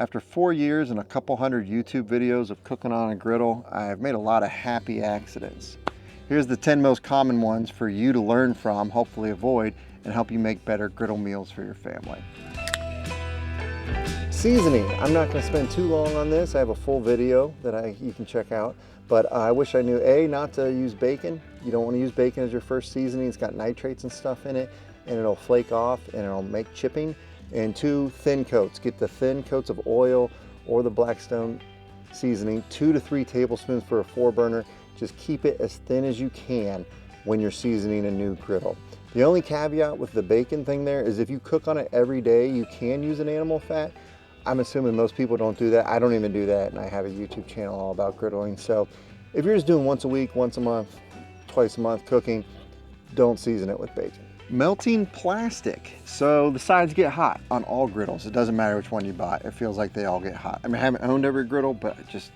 After 4 years and a couple hundred YouTube videos of cooking on a griddle, I've made a lot of happy accidents. Here's the 10 most common ones for you to learn from, hopefully avoid, and help you make better griddle meals for your family. Seasoning. I'm not going to spend too long on this. I have a full video that you can check out, but I wish I knew not to use bacon. You don't want to use bacon as your first seasoning. It's got nitrates and stuff in it, and it'll flake off and it'll make chipping. And 2, thin coats. Get the thin coats of oil or the Blackstone seasoning, 2 to 3 tablespoons for a 4-burner. Just keep it as thin as you can when you're seasoning a new griddle. The only caveat with the bacon thing there is if you cook on it every day, you can use an animal fat. I'm assuming most people don't do that. I don't even do that, and I have a YouTube channel all about griddling. So if you're just doing once a week, once a month, twice a month cooking, don't season it with bacon. Melting plastic. So the sides get hot on all griddles. It doesn't matter which one you buy. It feels like they all get hot. I mean, I haven't owned every griddle, but just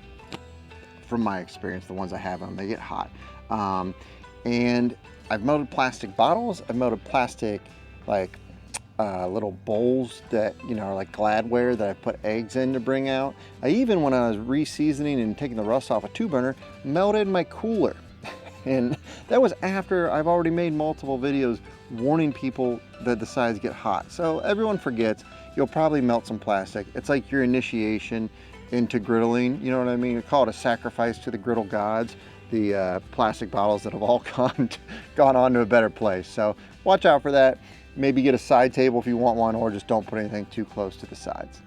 from my experience, the ones I have on, they get hot. And I've melted plastic bottles. I've melted plastic like little bowls that, you know, are like Gladware that I put eggs in to bring out. I even, when I was re-seasoning and taking the rust off a 2-burner, melted my cooler. And that was after I've already made multiple videos warning people that the sides get hot. So everyone forgets, you'll probably melt some plastic. It's like your initiation into griddling, you know what I mean? We call it a sacrifice to the griddle gods, the plastic bottles that have all gone on to a better place. So watch out for that. Maybe get a side table if you want one, or just don't put anything too close to the sides.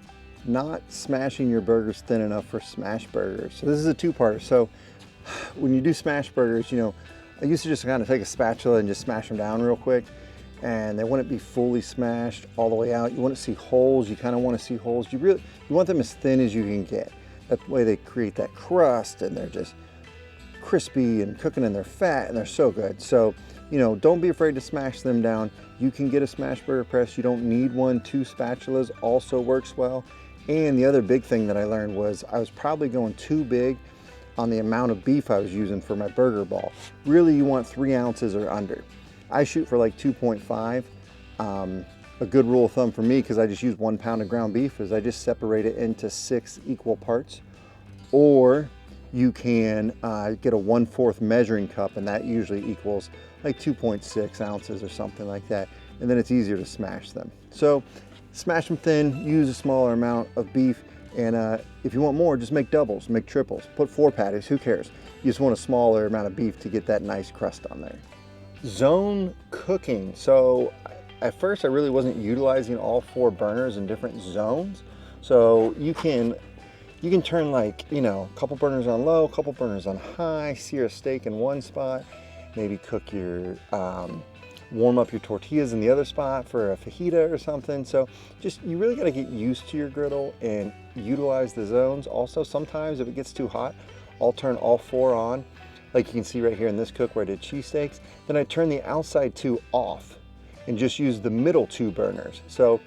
Not smashing your burgers thin enough for smash burgers. So this is a 2-parter. So when you do smash burgers, you know, I used to just kind of take a spatula and just smash them down real quick, and they wouldn't be fully smashed all the way out. You want to see holes. You kind of want to see holes. You want them as thin as you can get. That way they create that crust, and they're just crispy and cooking in their fat, and they're so good. So, you know, don't be afraid to smash them down. You can get a smash burger press. You don't need one. 2 spatulas also works well. And the other big thing that I learned was I was probably going too big on the amount of beef I was using for my burger ball. Really, you want 3 ounces or under. I shoot for like 2.5. A good rule of thumb for me, because I just use 1 pound of ground beef, is I just separate it into 6 equal parts. Or you can get a 1/4 measuring cup, and that usually equals like 2.6 ounces or something like that. And then it's easier to smash them. So smash them thin, use a smaller amount of beef. And if you want more, just make doubles, make triples, put 4 patties, who cares? You just want a smaller amount of beef to get that nice crust on there. Zone cooking. So at first I really wasn't utilizing all 4 burners in different zones. So you can turn, like, you know, a couple burners on low, a couple burners on high, sear a steak in one spot, maybe cook your, warm up your tortillas in the other spot for a fajita or something. So just, you really got to get used to your griddle and utilize the zones. Also, sometimes if it gets too hot, I'll turn all 4 on. Like you can see right here in this cook where I did cheesesteaks. Then I turn the outside 2 off and just use the middle 2 burners. So,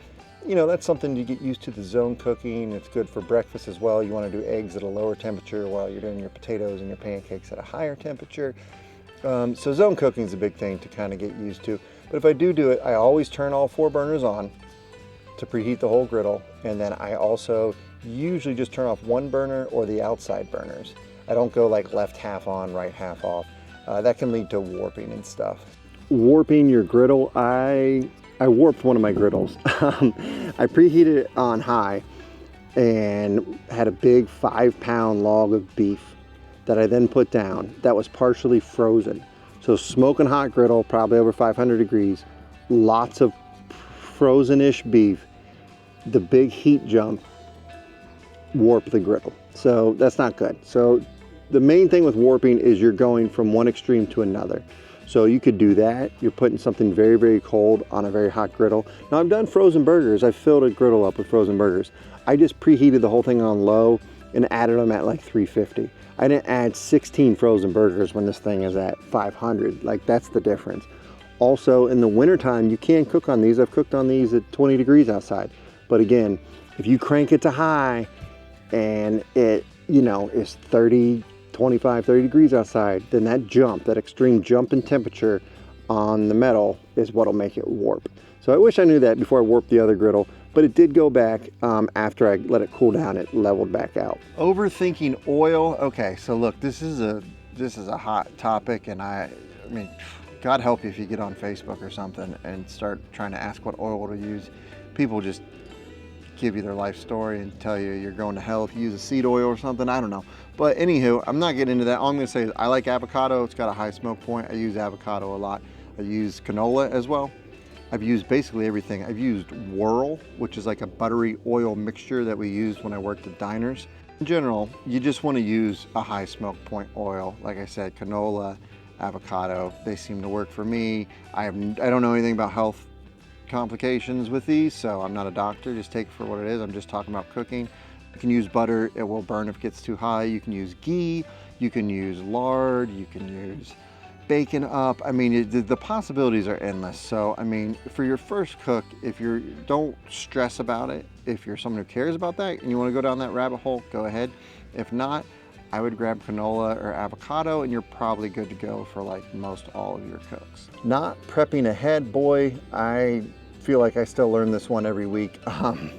you know, that's something to get used to, the zone cooking. It's good for breakfast as well. You want to do eggs at a lower temperature while you're doing your potatoes and your pancakes at a higher temperature. So zone cooking is a big thing to kind of get used to. But if I do it, I always turn all 4 burners on to preheat the whole griddle. And then I also usually just turn off 1 burner or the outside burners. I don't go like left half on, right half off. That can lead to warping and stuff. Warping your griddle. I warped one of my griddles. I preheated it on high and had a big 5-pound log of beef that I then put down that was partially frozen. So smoking hot griddle, probably over 500 degrees, lots of frozen-ish beef. The big heat jump warped the griddle. So that's not good. So the main thing with warping is you're going from one extreme to another. So you could do that. You're putting something very, very cold on a very hot griddle. Now I've done frozen burgers. I've filled a griddle up with frozen burgers. I just preheated the whole thing on low and added them at like 350. I didn't add 16 frozen burgers when this thing is at 500. Like, that's the difference. Also, in the wintertime, you can cook on these. I've cooked on these at 20 degrees outside. But again, if you crank it to high and it, you know, is 25, 30 degrees outside, then that extreme jump in temperature on the metal is what'll make it warp. So I wish I knew that before I warped the other griddle, but it did go back after I let it cool down. It leveled back out. Overthinking oil. Okay, so look, this is a hot topic, and I mean, God help you if you get on Facebook or something and start trying to ask what oil to use. People just give you their life story and tell you you're going to hell if you use a seed oil or something. I don't know. But anywho, I'm not getting into that. All I'm going to say is I like avocado. It's got a high smoke point. I use avocado a lot. I use canola as well. I've used basically everything. I've used Whirl, which is like a buttery oil mixture that we used when I worked at diners. In general, you just want to use a high smoke point oil. Like I said, canola, avocado, they seem to work for me. I don't know anything about health complications with these, so I'm not a doctor. Just take it for what it is. I'm just talking about cooking. You can use butter. It will burn if it gets too high. You can use ghee. You can use lard. You can use bacon up. I mean, the possibilities are endless. So, I mean, for your first cook, don't stress about it. If you're someone who cares about that and you want to go down that rabbit hole, go ahead. If not, I would grab canola or avocado and you're probably good to go for like most all of your cooks. Not prepping ahead, boy, I feel like I still learn this one every week. The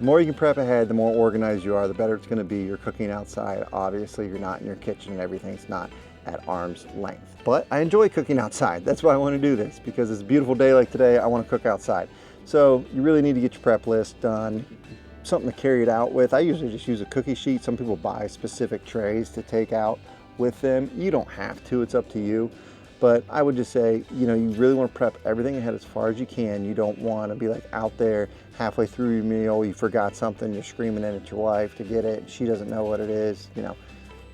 more you can prep ahead, the more organized you are, the better it's going to be. You're cooking outside. Obviously, you're not in your kitchen and everything's not at arm's length. But I enjoy cooking outside. That's why I want to do this, because it's a beautiful day like today. I want to cook outside. So you really need to get your prep list done, something to carry it out with. I usually just use a cookie sheet. Some people buy specific trays to take out with them. You don't have to, it's up to you. But I would just say, you know, you really want to prep everything ahead as far as you can. You don't want to be like out there halfway through your meal, you forgot something, you're screaming at your wife to get it, she doesn't know what it is, you know.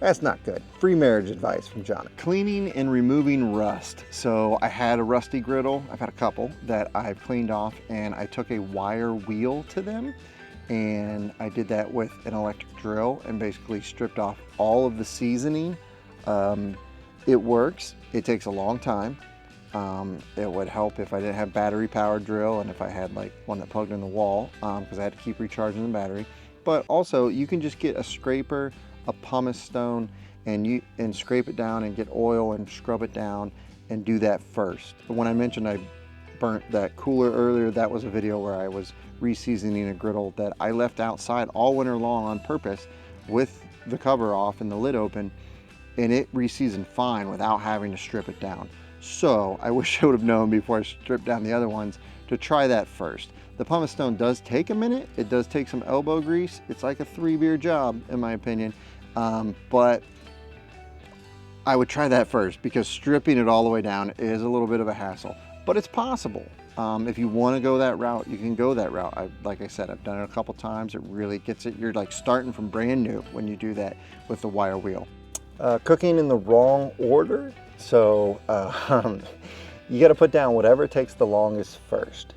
That's not good. Free marriage advice from John. Cleaning and removing rust. So I had a rusty griddle. I've had a couple that I've cleaned off, and I took a wire wheel to them, and I did that with an electric drill and basically stripped off all of the seasoning. It works. It takes a long time. It would help if I didn't have battery powered drill and if I had like one that plugged in the wall, because I had to keep recharging the battery. But also you can just get a scraper, a pumice stone, and scrape it down and get oil and scrub it down and do that first. When I mentioned I burnt that cooler earlier, that was a video where I was re-seasoning a griddle that I left outside all winter long on purpose with the cover off and the lid open, and it re-seasoned fine without having to strip it down. So I wish I would have known before I stripped down the other ones to try that first. The pumice stone does take a minute. It does take some elbow grease. It's like a 3-beer job in my opinion. But I would try that first, because stripping it all the way down is a little bit of a hassle, but it's possible. If you want to go that route, you can go that route. Like I said, I've done it a couple times. It really gets it. You're like starting from brand new when you do that with the wire wheel. Cooking in the wrong order. So you got to put down whatever takes the longest first.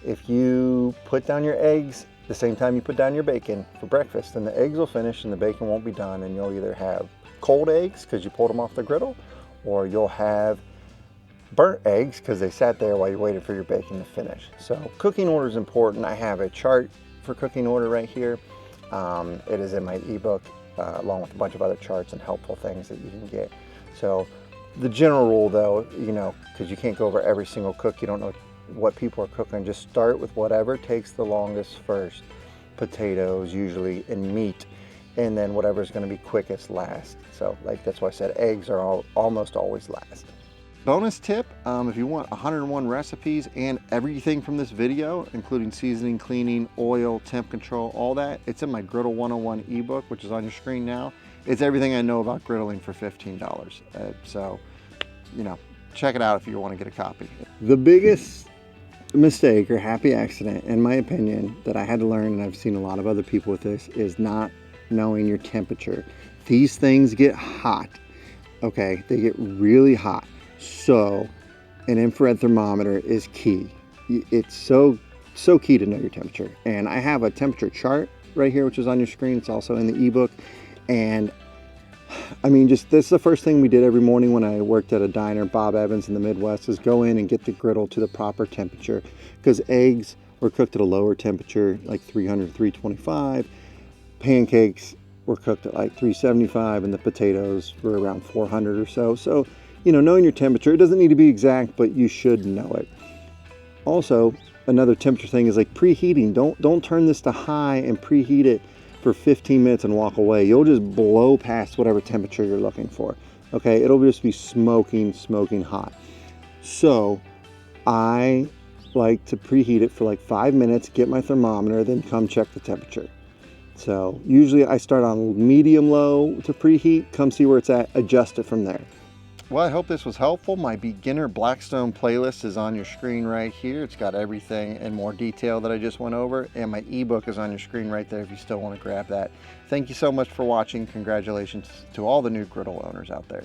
If you put down your eggs the same time you put down your bacon for breakfast, then the eggs will finish and the bacon won't be done, and you'll either have cold eggs because you pulled them off the griddle, or you'll have burnt eggs because they sat there while you waited for your bacon to finish. So cooking order is important. I have a chart for cooking order right here. It is in my ebook, along with a bunch of other charts and helpful things that you can get. So the general rule though, you know, because you can't go over every single cook, you don't know what people are cooking, just start with whatever takes the longest first. Potatoes usually, and meat, and then whatever's going to be quickest last. So like that's why I said eggs are almost always last. Bonus tip, if you want 101 recipes and everything from this video, including seasoning, cleaning, oil, temp control, all that, it's in my Griddle 101 ebook, which is on your screen now. It's everything I know about griddling for $15. So, you know, check it out if you want to get a copy. The biggest mistake or happy accident, in my opinion, that I had to learn, and I've seen a lot of other people with this, is not knowing your temperature. These things get hot, okay? They get really hot. So an infrared thermometer is key. It's so key to know your temperature. And I have a temperature chart right here, which is on your screen. It's also in the ebook. And I mean, this is the first thing we did every morning when I worked at a diner, Bob Evans in the Midwest, is go in and get the griddle to the proper temperature, because eggs were cooked at a lower temperature, like 300, 325. Pancakes were cooked at like 375, and the potatoes were around 400 or so. So, you know, knowing your temperature, it doesn't need to be exact, but you should know it. Also, another temperature thing is like preheating. Don't turn this to high and preheat it for 15 minutes and walk away. You'll just blow past whatever temperature you're looking for. Okay, it'll just be smoking hot. So I like to preheat it for like 5 minutes, get my thermometer, then come check the temperature. So usually I start on medium low to preheat, come see where it's at, adjust it from there. Well, I hope this was helpful. My beginner Blackstone playlist is on your screen right here. It's got everything in more detail that I just went over, and my ebook is on your screen right there if you still want to grab that. Thank you so much for watching. Congratulations to all the new griddle owners out there.